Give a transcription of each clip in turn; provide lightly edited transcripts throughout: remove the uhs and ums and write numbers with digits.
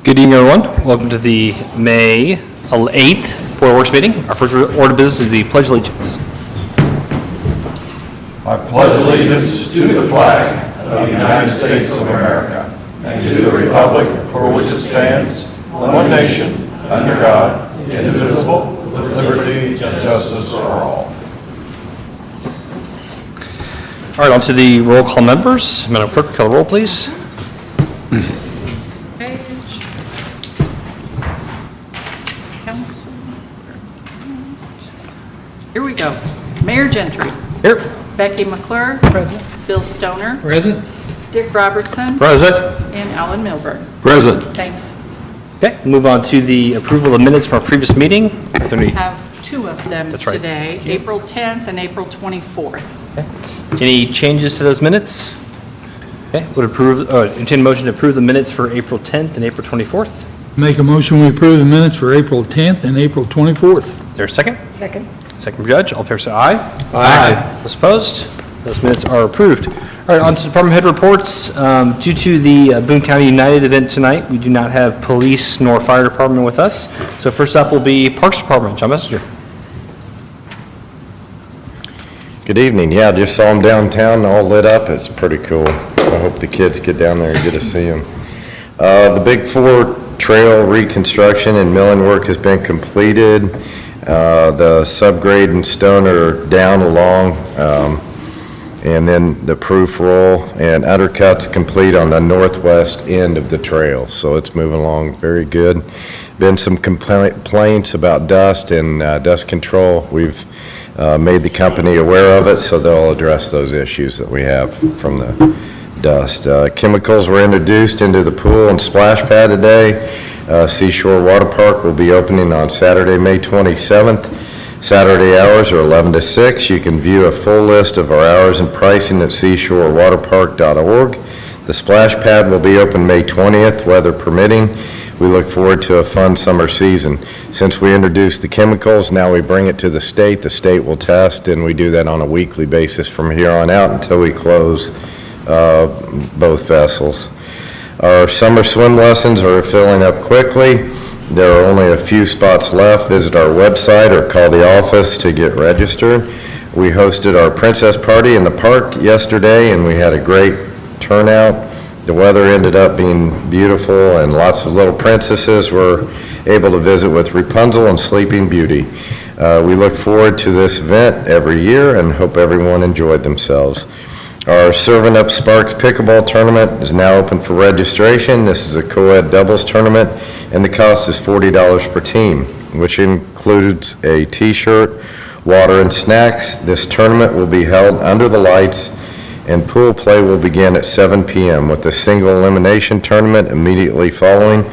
Good evening, everyone. Welcome to the May 8th Board of Works meeting. Our first order of business is the Pledge of Allegiance. I pledge allegiance to the flag of the United States of America and to the republic for which it stands, one nation, under God, indivisible, with liberty and justice for all. All right, on to the roll call members. Madam Clerk, call the roll, please. Here we go. Mayor Gentry. Here. Becky McClure. Present. Bill Stoner. Present. Dick Robertson. Present. And Alan Milburn. Present. Thanks. Okay, move on to the approval of the minutes from our previous meeting. We have two of them That's right. today, April 10th and April 24th. Any changes to those minutes? Okay, entertain a motion to approve the minutes for April 10th and April 24th. Make a motion, we approve the minutes for April 10th and April 24th. Is there a second? Second. Second from Judge. All in favor say aye. Aye. Those opposed? Those minutes are approved. All right, on to department head reports. Due to the Boone County United event tonight, we do not have police nor fire department with us. So first up will be Parks Department. John Messenger. Good evening. Yeah, just saw them downtown, all lit up. It's pretty cool. I hope the kids get down there and get to see them. The Big Four trail reconstruction and milling work has been completed. The subgrade and stone are down along, and then the proof roll and undercut's complete on the northwest end of the trail. So it's moving along very good. Been some complaints about dust and dust control. We've made the company aware of it, so they'll address those issues that we have from the dust. Chemicals were introduced into the pool and splash pad today. Seashore Water Park will be opening on Saturday, May 27th. Saturday hours are 11 to 6. You can view a full list of our hours and pricing at seashorewaterpark.org. The splash pad will be open May 20th, weather permitting. We look forward to a fun summer season. Since we introduced the chemicals, now we bring it to the state. The state will test, and we do that on a weekly basis from here on out until we close both vessels. Our summer swim lessons are filling up quickly. There are only a few spots left. Visit our website or call the office to get registered. We hosted our princess party in the park yesterday, and we had a great turnout. The weather ended up being beautiful, and lots of little princesses were able to visit with Rapunzel and Sleeping Beauty. We look forward to this event every year and hope everyone enjoyed themselves. Our Serving Up Sparks Pickleball Tournament is now open for registration. This is a co-ed doubles tournament, and the cost is $40 per team, which includes a t-shirt, water, and snacks. This tournament will be held under the lights, and pool play will begin at 7 p.m. with a single elimination tournament immediately following.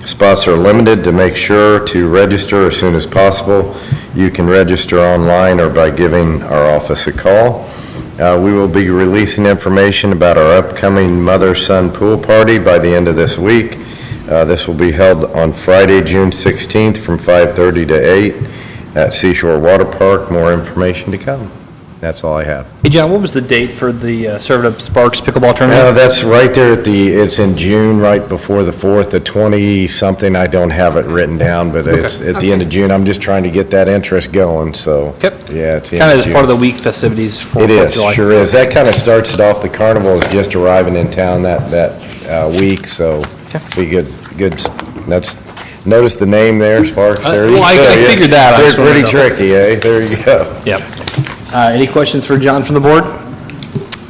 Spots are limited. To make sure to register as soon as possible. You can register online or by giving our office a call. We will be releasing information about our upcoming mother-son pool party by the end of this week. This will be held on Friday, June 16th from 5:30 to 8 at Seashore Water Park. More information to come. That's all I have. Hey, John, what was the date for the Serving Up Sparks Pickleball Tournament? That's right there it's in June, right before the 4th, the 20-something. I don't have it written down, but it's at the end of June. I'm just trying to get that interest going, so. Yep. Yeah, it's the Kind end of of as part of June. the week festivities for It is, July. sure is. That kind of starts it off. The carnival is just arriving in town that week, so be good. Notice the name there, Sparks. There you well, I go. figured that. I They're just wanted pretty to know. tricky, eh? There you go. Yep. Any questions for John from the board?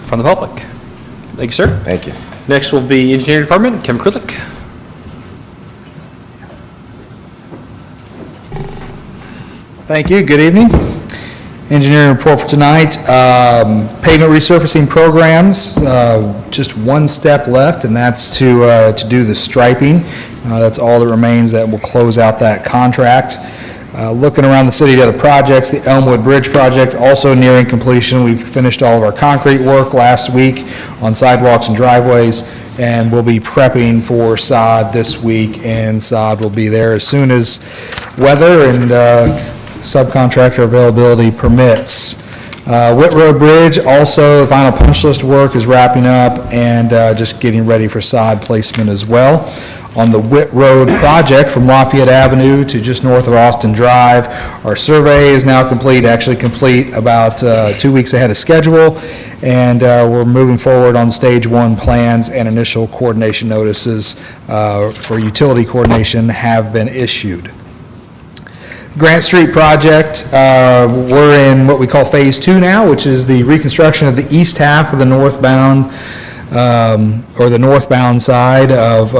From the public? Thank you, sir. Thank you. Next will be Engineering Department, Kevin Kritlick. Thank you. Good evening. Engineering report for tonight. Pavement resurfacing programs, just one step left, and that's to do the striping. That's all that remains that will close out that contract. Looking around the city at other projects, the Elmwood Bridge project also nearing completion. We've finished all of our concrete work last week on sidewalks and driveways, and we'll be prepping for sod this week, and sod will be there as soon as weather and subcontractor availability permits. Whit Road Bridge, also, the final punch list work is wrapping up and just getting ready for sod placement as well. on the Witt Road project from Lafayette Avenue to just north of Austin Drive. Our survey is now complete, actually complete about 2 weeks ahead of schedule, and we're moving forward on Stage 1 plans, and initial coordination notices for utility coordination have been issued. Grant Street project, we're in what we call Phase 2 now, which is the reconstruction of the east half of the northbound, or the northbound side of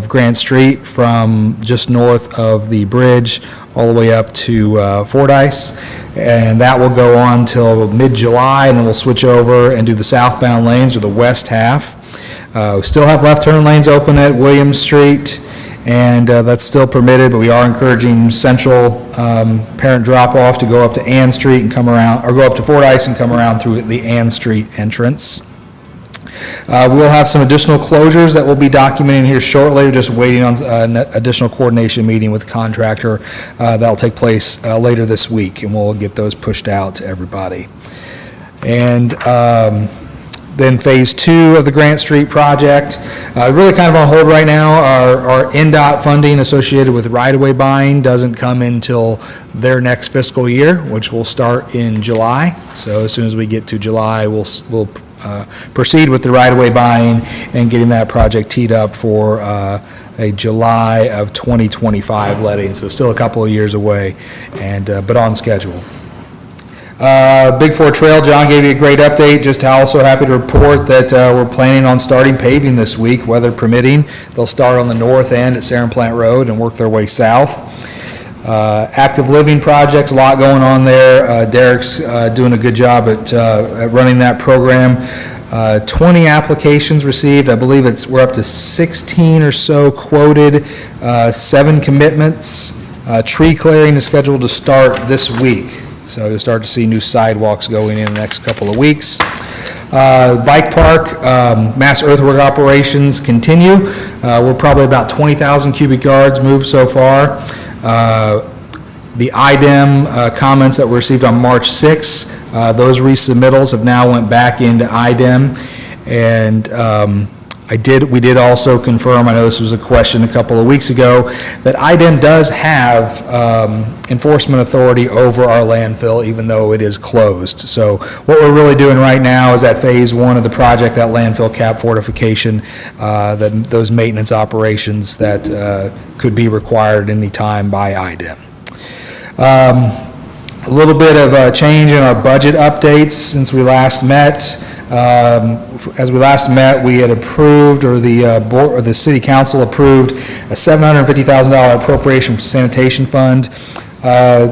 Grant Street from just north of the bridge all the way up to Fordyce. And that will go on till mid-July, and then we'll switch over and do the southbound lanes, or the west half. We still have left turn lanes open at Williams Street, and that's still permitted, but we are encouraging central parent drop-off to go up to Ann Street and come around, or go up to Fordyce and come around through the Ann Street entrance. We'll have some additional closures that we'll be documenting here shortly. We're just waiting on an additional coordination meeting with the contractor that'll take place later this week, and we'll get those pushed out to everybody. And then Phase 2 of the Grant Street project, really kind of on hold right now. Our NDOT funding associated with right-of-way buying doesn't come until their next fiscal year, which will start in July. So as soon as we get to July, we'll proceed with the right-of-way buying and getting that project teed up for a July of 2025 letting. So still a couple of years away, and but on schedule. Big Four Trail, John gave you a great update. Just also happy to report that we're planning on starting paving this week, weather permitting. They'll start on the north end at Sarum Plant Road and work their way south. Active living projects, a lot going on there. Derek's doing a good job at running that program. 20 applications received. I believe we're up to 16 or so quoted, 7 commitments. Tree clearing is scheduled to start this week. So you'll start to see new sidewalks going in the next couple of weeks. Bike park, mass earthwork operations continue. We're probably about 20,000 cubic yards moved so far. The IDEM comments that were received on March 6th, those resubmittals have now went back into IDEM. And we did also confirm, I know this was a question a couple of weeks ago, that IDEM does have enforcement authority over our landfill, even though it is closed. So what we're really doing right now is at Phase 1 of the project, that landfill cap fortification, those maintenance operations that could be required any time by IDEM. A little bit of a change in our budget updates since we last met. As we last met, we had approved, or the board, or the city council approved, a $750,000 appropriation for sanitation fund. The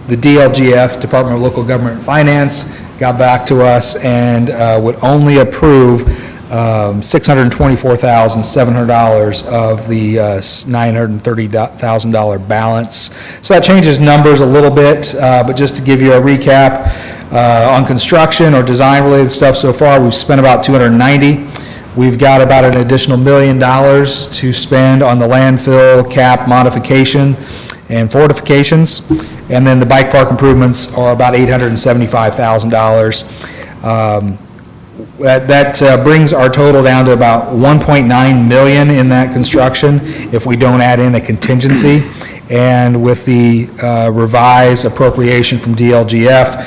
DLGF, Department of Local Government and Finance, got back to us and would only approve $624,700 of the $930,000 balance. So that changes numbers a little bit, but just to give you a recap, on construction or design related stuff so far, we've spent about $290,000. We've got about an additional $1 million to spend on the landfill cap modification and fortifications. And then the bike park improvements are about $875,000. That brings our total down to about $1.9 million in that construction if we don't add in a contingency. And with the revised appropriation from DLGF,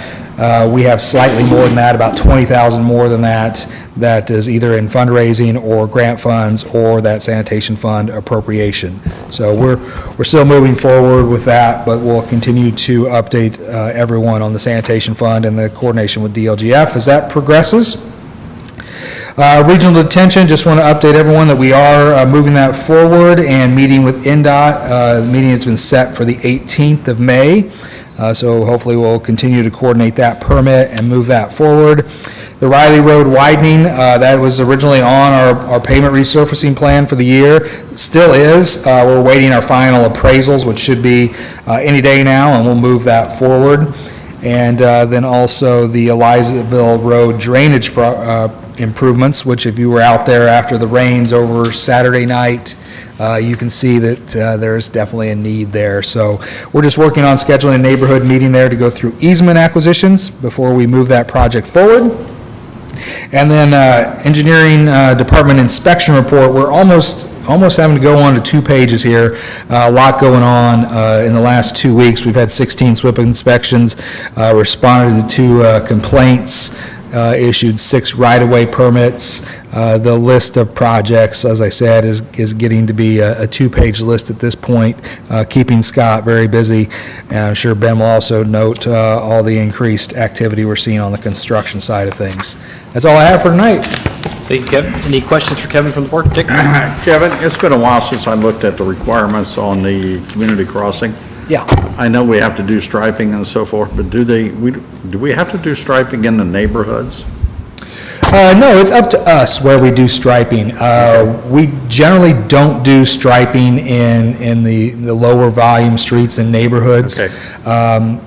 we have slightly more than that, about $20,000 more than that, that is either in fundraising or grant funds or that sanitation fund appropriation. So we're still moving forward with that, but we'll continue to update everyone on the sanitation fund and the coordination with DLGF as that progresses. Regional detention, just want to update everyone that we are moving that forward and meeting with NDOT. The meeting has been set for the 18th of May. So hopefully we'll continue to coordinate that permit and move that forward. The Riley Road widening, that was originally on our pavement resurfacing plan for the year, still is. We're waiting our final appraisals, which should be any day now, and we'll move that forward. And then also the Elizaville Road drainage improvements, which if you were out there after the rains over Saturday night, you can see that there's definitely a need there. So we're just working on scheduling a neighborhood meeting there to go through easement acquisitions before we move that project forward. And then engineering department inspection report, we're almost having to go on to 2 pages here. A lot going on in the last 2 weeks. We've had 16 SWIP inspections, responded to 2 complaints, issued 6 right-of-way permits. The list of projects, as I said, is getting to be a 2-page list at this point, keeping Scott very busy. And I'm sure Ben will also note all the increased activity we're seeing on the construction side of things. That's all I have for tonight. Thank you, Kevin. Any questions for Kevin from the board? Dick? Kevin, it's been a while since I looked at the requirements on the community crossing. Yeah. I know we have to do striping and so forth, but do we have to do striping in the neighborhoods? No, it's up to us where we do striping. We generally don't do striping in the lower volume streets and neighborhoods. Okay.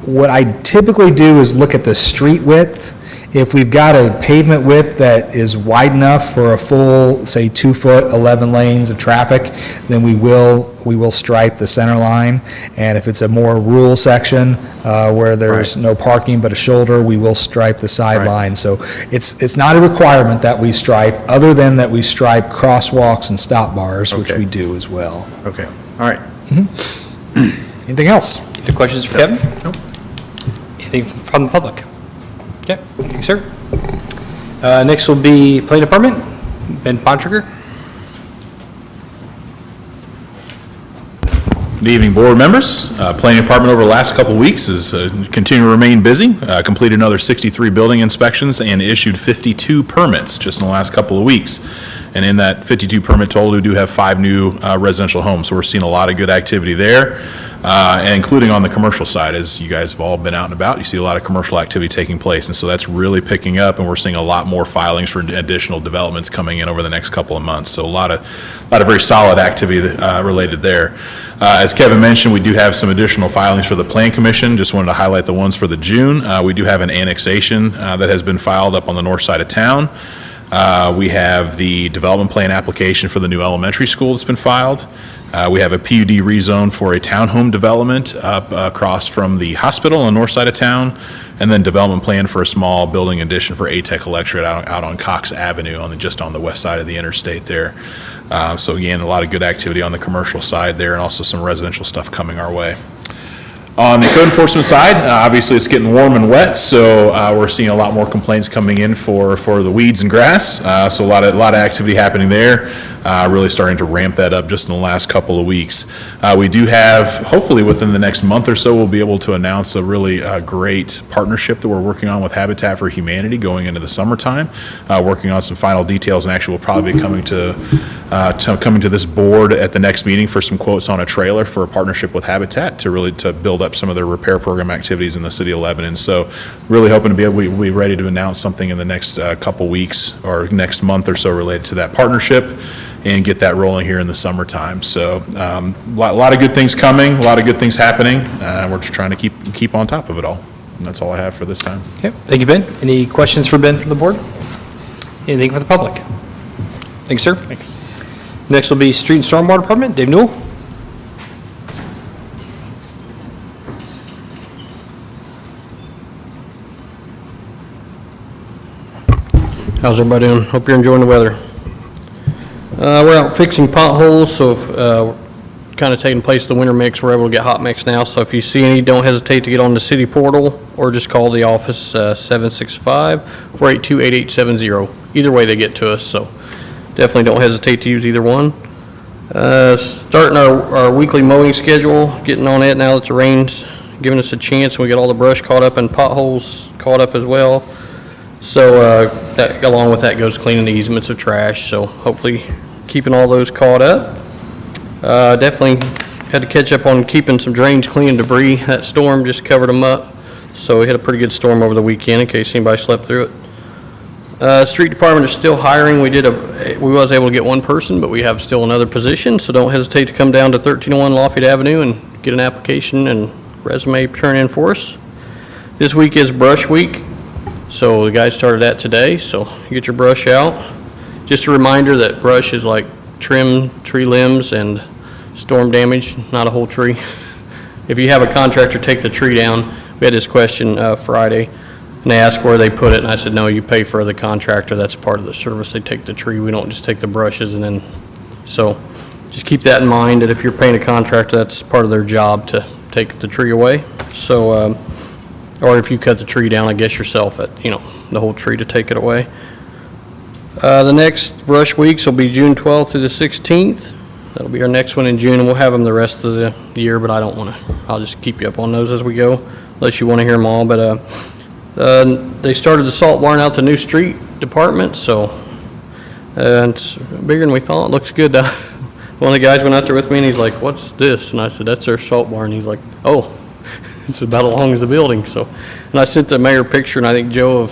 What I typically do is look at the street width. If we've got a pavement width that is wide enough for a full, say, 2 foot, 11 lanes of traffic, then we will stripe the center line. And if it's a more rural section where there's no parking but a shoulder, we will stripe the sideline. So it's not a requirement that we stripe, other than that we stripe crosswalks and stop bars, which Okay. we do as well. Okay, all right. Anything else? Any questions for Kevin? Nope. Anything from the public? Okay, thank you, sir. Next will be Planning Department, Ben Bontrager. Good evening, board members. Planning Department over the last couple of weeks is continuing to remain busy. Completed another 63 building inspections and issued 52 permits just in the last couple of weeks. And in that 52 permit total, we do have 5 new residential homes. So we're seeing a lot of good activity there, and including on the commercial side. As you guys have all been out and about, you see a lot of commercial activity taking place. And so that's really picking up, and we're seeing a lot more filings for additional developments coming in over the next couple of months. So a lot of very solid activity related there. As Kevin mentioned, we do have some additional filings for the Plan Commission. Just wanted to highlight the ones for the June. We do have an annexation that has been filed up on the north side of town. We have the development plan application for the new elementary school that's been filed. We have a PUD rezone for a townhome development up across from the hospital on the north side of town, and then development plan for a small building addition for ATEC Electric out on Cox Avenue just on the west side of the interstate there. So again, a lot of good activity on the commercial side there, and also some residential stuff coming our way. On the code enforcement side, obviously it's getting warm and wet, so we're seeing a lot more complaints coming in for the weeds and grass. So a lot of activity happening there. Really starting to ramp that up just in the last couple of weeks. We do have, hopefully within the next month or so, we'll be able to announce a really great partnership that we're working on with Habitat for Humanity going into the summertime. Working on some final details, and actually we'll probably be coming to this board at the next meeting for some quotes on a trailer for a partnership with Habitat to build up some of their repair program activities in the city of Lebanon. So really hoping to we'll be ready to announce something in the next couple weeks or next month or so related to that partnership, and get that rolling here in the summertime. So a lot of good things coming, a lot of good things happening. We're just trying to keep on top of it all. And that's all I have for this time. Okay, thank you, Ben. Any questions for Ben from the board? Anything for the public? Thank you, sir. Thanks. Next will be Street and Stormwater Department, Dave Newell. How's everybody doing? Hope you're enjoying the weather. We're out fixing potholes, so kind of taking place of the winter mix. We're able to get hot mix now, so if you see any, don't hesitate to get on the city portal or just call the office 765-482-8870. Either way they get to us, so definitely don't hesitate to use either one. Starting our weekly mowing schedule, getting on it now that the rain's giving us a chance, and we get all the brush caught up and potholes caught up as well. So that, along with that goes cleaning the easements of trash, so hopefully keeping all those caught up. Definitely had to catch up on keeping some drains clean and debris. That storm just covered them up, so we had a pretty good storm over the weekend in case anybody slept through it. Street department is still hiring. We was able to get one person, but we have still another position, so don't hesitate to come down to 1301 Lafayette Avenue and get an application and resume turned in for us. This week is brush week. So the guys started that today, so get your brush out. Just a reminder that brush is like trim tree limbs and storm damage, not a whole tree. If you have a contractor take the tree down, we had this question Friday. And they asked where they put it, and I said, no, you pay for the contractor, that's part of the service, they take the tree, we don't just take the brushes and then, so just keep that in mind, that if you're paying a contractor, that's part of their job to take the tree away. So, or if you cut the tree down, I guess yourself, the whole tree to take it away. The next brush weeks will be June 12th through the 16th. That'll be our next one in June, and we'll have them the rest of the year, but I'll just keep you up on those as we go, unless you want to hear them all. But they started the salt barn out to New Street Department, so it's bigger than we thought. It looks good. One of the guys went out there with me, and he's like, "What's this?" And I said, "That's their salt barn." He's like, "Oh, it's about as long as the building." So, and I sent the mayor a picture, and I think Joe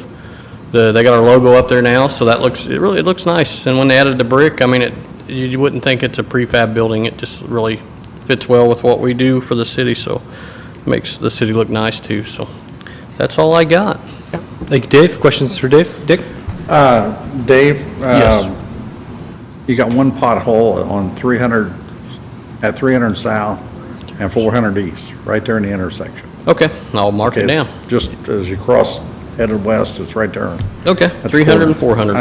they got our logo up there now, so it looks nice. And when they added the brick, I mean, you wouldn't think it's a prefab building. It just really fits well with what we do for the city, so it makes the city look nice too. So that's all I got. Thank you, Dave. Questions for Dave? Dick? Dave? Yes. You got one pothole on 300, at 300 South and 400 East, right there in the intersection. Okay, I'll mark it down. It's just as you cross, headed west, it's right there. Okay, 300 and 400.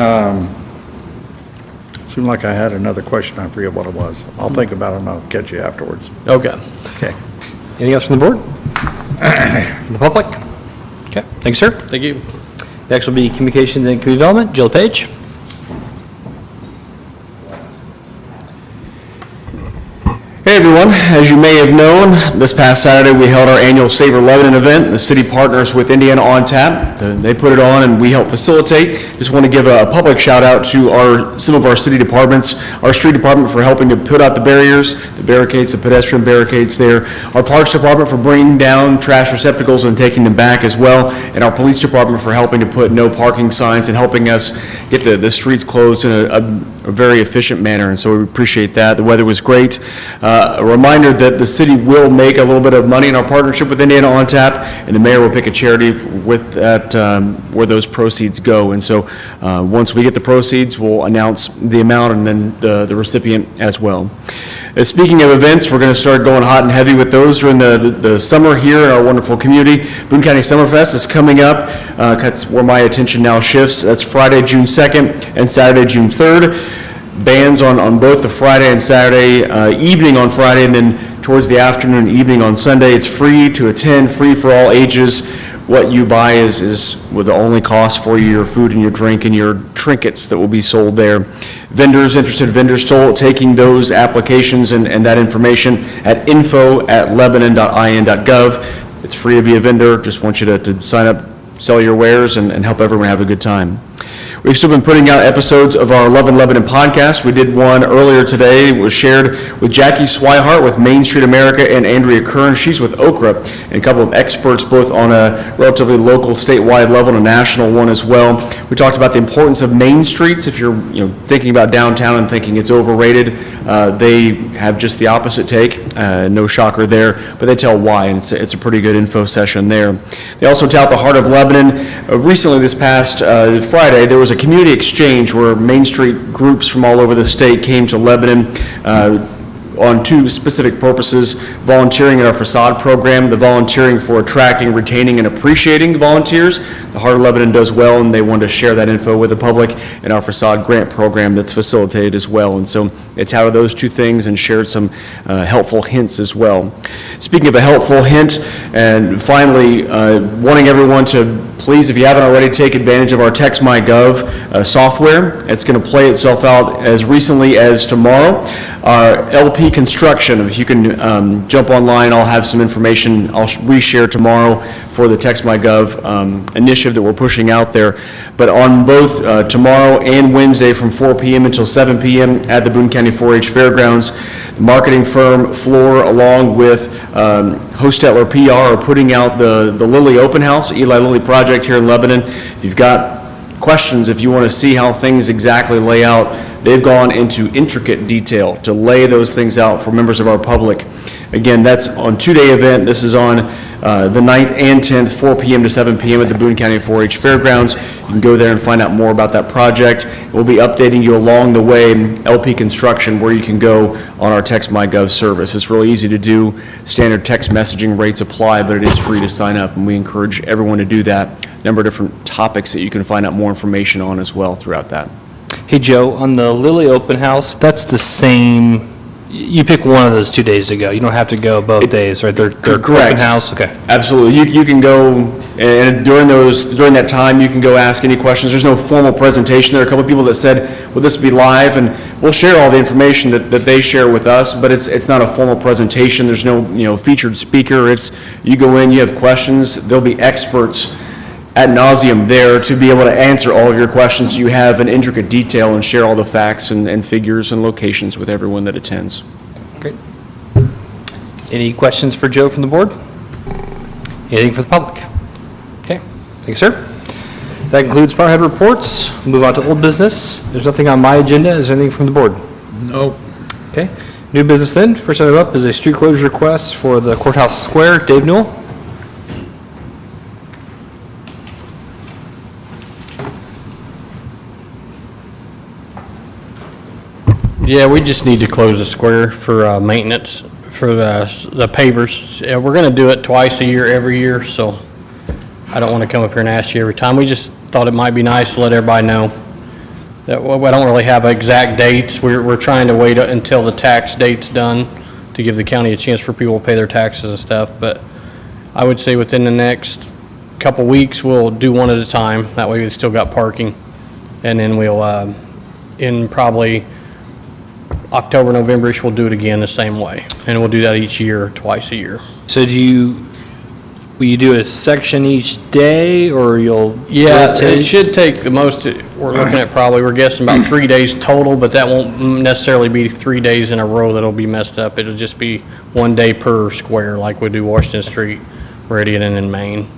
Seemed like I had another question, I forget what it was. I'll think about it and I'll catch you afterwards. Okay. Okay. Anything else from the board? From the public? Okay, thank you, sir. Thank you. Next will be Communications and Community Development. Jill Page. Hey everyone, as you may have known, this past Saturday we held our annual Savor Lebanon event. The city partners with Indiana on Tap. They put it on and we help facilitate. Just want to give a public shout out to some of our city departments, our street department for helping to put out the barriers, the barricades, the pedestrian barricades there, our parks department for bringing down trash receptacles and taking them back as well, and our police department for helping to put no parking signs and helping us get the streets closed in a very efficient manner, and so we appreciate that. The weather was great. A reminder that the city will make a little bit of money in our partnership with Indiana on Tap, and the mayor will pick a charity with that, where those proceeds go. And so once we get the proceeds, we'll announce the amount and then the recipient as well. Speaking of events, we're going to start going hot and heavy with those during the summer here in our wonderful community. Boone County Summerfest is coming up. That's where my attention now shifts. That's Friday, June 2nd and Saturday, June 3rd. Bands on both the Friday and Saturday, evening on Friday, and then towards the afternoon and evening on Sunday. It's free to attend, free for all ages. What you buy is with the only cost for your food and your drink and your trinkets that will be sold there. Interested vendors taking those applications and that information at info@lebanon.in.gov. It's free to be a vendor. Just want you to sign up, sell your wares, and help everyone have a good time. We've still been putting out episodes of our Love in Lebanon podcast. We did one earlier today. It was shared with Jackie Swihart with Main Street America and Andrea Kern. She's with Okra, and a couple of experts both on a relatively local, statewide level and a national one as well. We talked about the importance of main streets. If you're thinking about downtown and thinking it's overrated, they have just the opposite take. No shocker there, but they tell why, and it's a pretty good info session there. They also tout the heart of Lebanon. Recently, this past Friday, there was a community exchange where Main Street groups from all over the state came to Lebanon on two specific purposes: volunteering in our facade program, the volunteering for attracting, retaining, and appreciating volunteers. The Heart of Lebanon does well, and they wanted to share that info with the public, and our facade grant program that's facilitated as well. And so it's how those two things and shared some helpful hints as well. Speaking of a helpful hint, and finally, wanting everyone to please, if you haven't already, take advantage of our TextMyGov software. It's going to play itself out as recently as tomorrow. Our LP construction, if you can jump online, I'll have some information I'll reshare tomorrow for the TextMyGov initiative that we're pushing out there. But on both tomorrow and Wednesday from 4 p.m. until 7 p.m. at the Boone County 4-H Fairgrounds, the marketing firm Floor, along with Hostetler PR, are putting out the Lilly Open House, Eli Lilly project here in Lebanon. If you've got questions, if you want to see how things exactly lay out, they've gone into intricate detail to lay those things out for members of our public. Again, that's on 2-day event. This is on the 9th and 10th, 4 p.m. to 7 p.m. at the Boone County 4-H Fairgrounds. You can go there and find out more about that project. We'll be updating you along the way, LP Construction, where you can go on our Text My Gov service. It's really easy to do. Standard text messaging rates apply, but it is free to sign up, and we encourage everyone to do that. A number of different topics that you can find out more information on as well throughout that. Hey, Joe, on the Lily Open House, that's the same, you pick one of those 2 days to go. You don't have to go both days, right? They're Correct. open house, okay. Absolutely. You can go, and during that time, you can go ask any questions. There's no formal presentation. There are a couple of people that said, will this be live? And we'll share all the information that they share with us, but it's not a formal presentation. There's no, featured speaker. It's, you go in, you have questions, there'll be experts ad nauseum there to be able to answer all of your questions. You have in intricate detail and share all the facts and figures and locations with everyone that attends. Great. Any questions for Joe from the board? Anything for the public? Okay, thank you, sir. That concludes department head reports. Move on to old business. There's nothing on my agenda. Is there anything from the board? Nope. Okay. New business then. First item up is a street closure request for the courthouse square. Dave Newell. Yeah, we just need to close the square for maintenance, for the pavers. Yeah, we're going to do it twice a year, every year, so I don't want to come up here and ask you every time. We just thought it might be nice to let everybody know that we don't really have exact dates. We're trying to wait until the tax date's done to give the county a chance for people to pay their taxes and stuff, but I would say within the next couple weeks, we'll do one at a time. That way we still got parking, and then we'll, in probably October, November-ish, we'll do it again the same way. And we'll do that each year, twice a year. So will you do a section each day, or you'll? Yeah, rotate? it should take the most, we're looking at probably, we're guessing about 3 days total, but that won't necessarily be 3 days in a row that'll be messed up. It'll just be 1 day per square, like we do Washington Street, Meridian, and in Maine.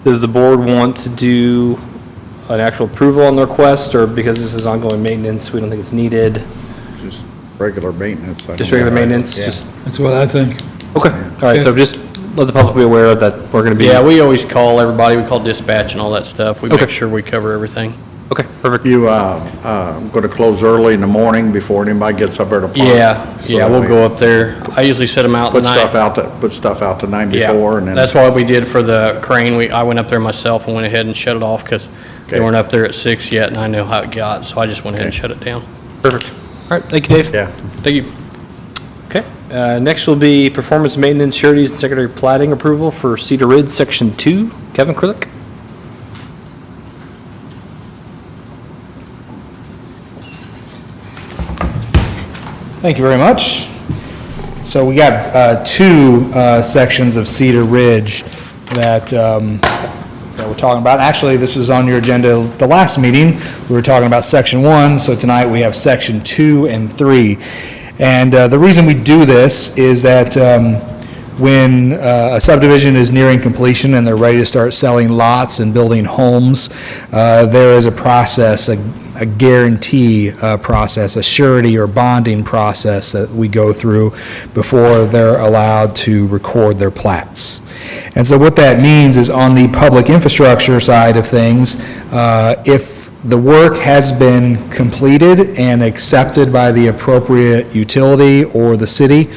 Does the board want to do an actual approval on the request, or because this is ongoing maintenance, we don't think it's needed? Just regular maintenance. Just regular maintenance, just, That's what I think. okay, all right, so just let the public be aware that we're gonna be. Yeah, we always call everybody, we call dispatch and all that stuff. We Okay. make sure we cover everything. Okay, perfect. You, going to close early in the morning before anybody gets up there to park? Yeah, So yeah, that we'll way go up there. I usually set them out the Put night. stuff out the night Yeah, before, and then. that's what we did for the crane. I went up there myself and went ahead and shut it off because they Okay. weren't up there at 6 yet, and I knew how it got, so I just went ahead and Okay. shut it down. Perfect. All right, thank you, Dave. Yeah. Thank you. Okay, next will be performance maintenance, sureties, and secondary plating approval for Cedar Ridge, Section 2. Kevin Krillick? Thank you very much. So we got two sections of Cedar Ridge that we're talking about. Actually, this was on your agenda the last meeting. We were talking about Section 1, so tonight we have Section 2 and 3. And the reason we do this is that when a subdivision is nearing completion and they're ready to start selling lots and building homes, there is a process, a guarantee process, a surety or bonding process that we go through before they're allowed to record their plats. And so what that means is on the public infrastructure side of things, if the work has been completed and accepted by the appropriate utility or the city,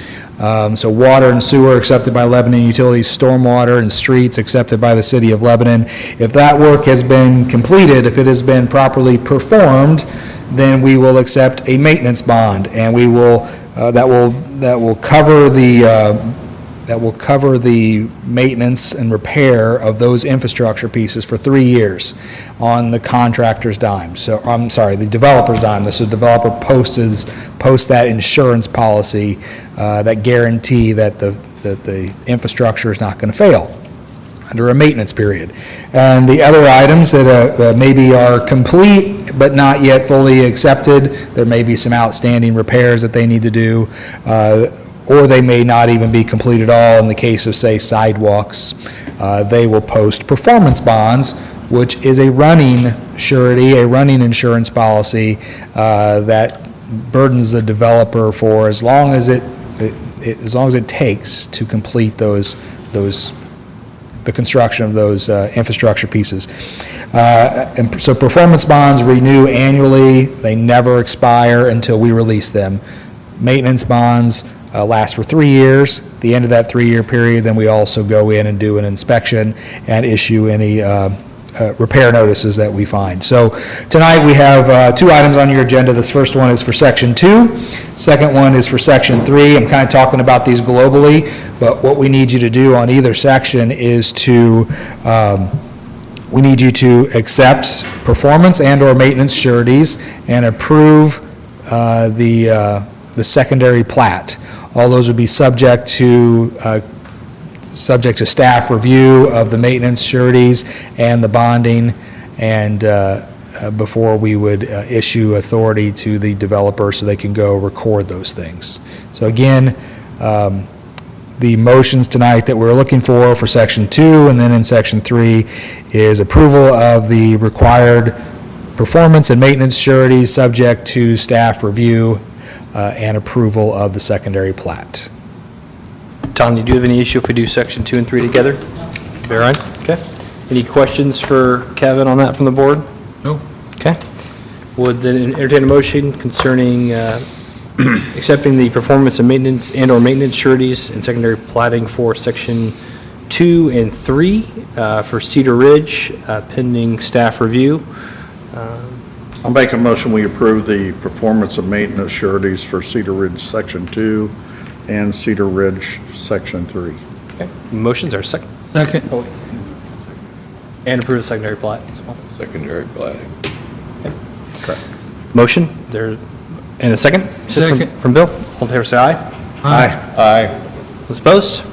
so water and sewer accepted by Lebanon Utilities, stormwater and streets accepted by the city of Lebanon. If that work has been completed, if it has been properly performed, then we will accept a maintenance bond, and we will that will cover the maintenance and repair of those infrastructure pieces for 3 years on the contractor's dime. So, I'm sorry, the developer's dime. This is the developer posts that insurance policy that guarantee that the infrastructure is not going to fail under a maintenance period. And the other items that maybe are complete but not yet fully accepted, there may be some outstanding repairs that they need to do, or they may not even be complete at all. In the case of, say, sidewalks, they will post performance bonds, which is a running surety, a running insurance policy that burdens the developer for as long as it takes to complete the construction of those infrastructure pieces. And so performance bonds renew annually. They never expire until we release them. Maintenance bonds last for 3 years. At the end of that 3-year period, then we also go in and do an inspection and issue any repair notices that we find. So tonight we have 2 items on your agenda. This first one is for Section 2. Second one is for Section 3. I'm kind of talking about these globally, but what we need you to do on either section is we need you to accept performance and/or maintenance sureties and approve the secondary plat. All those would be subject to staff review of the maintenance sureties and the bonding, and before we would issue authority to the developer so they can go record those things. So again, the motions tonight that we're looking for Section 2 and then in Section 3 is approval of the required performance and maintenance sureties subject to staff review and approval of the secondary plat. Tanya, do you have any issue if we do Section 2 and 3 together? Baron? Okay. Any questions for Kevin on that from the board? No. Okay. Would then entertain a motion concerning accepting the performance and maintenance and/or maintenance sureties and secondary platting for Section 2 and 3 for Cedar Ridge pending staff review. I'll make a motion, we approve the performance and maintenance sureties for Cedar Ridge Section 2 and Cedar Ridge Section 3. Okay. Motions are second. Second. Oh, and approve the secondary plat as well. Secondary plating. Correct. Motion, there, and a second? Second. From Bill. All in favor, say aye. Aye. Aye. Those opposed?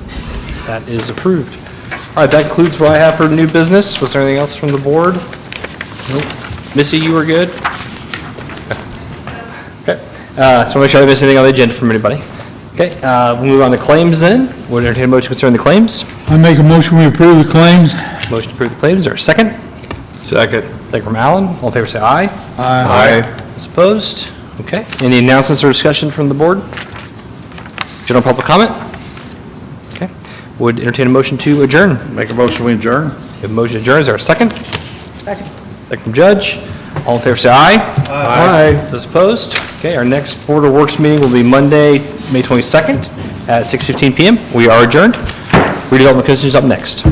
That is approved. All right, that concludes what I have for new business. Was there anything else from the board? Nope. Missy, you were good? Okay. So make sure I didn't miss anything on the agenda from anybody. Okay, we'll move on to claims then. Would entertain a motion concerning the claims. I make a motion, we approve the claims. Motion to approve the claims, is there a second? Second. Second from Alan. All in favor, say aye. Aye. Those opposed? Okay. Any announcements or discussion from the board? General public comment? Okay. Would entertain a motion to adjourn. Make a motion, we adjourn? We have a motion to adjourn, is there a second? Second. Second from Judge. All in favor, say aye. Aye. Those opposed? Okay, our next Board of Works meeting will be Monday, May 22nd at 6:15 PM. We are adjourned. Redevelopment Commission is up next.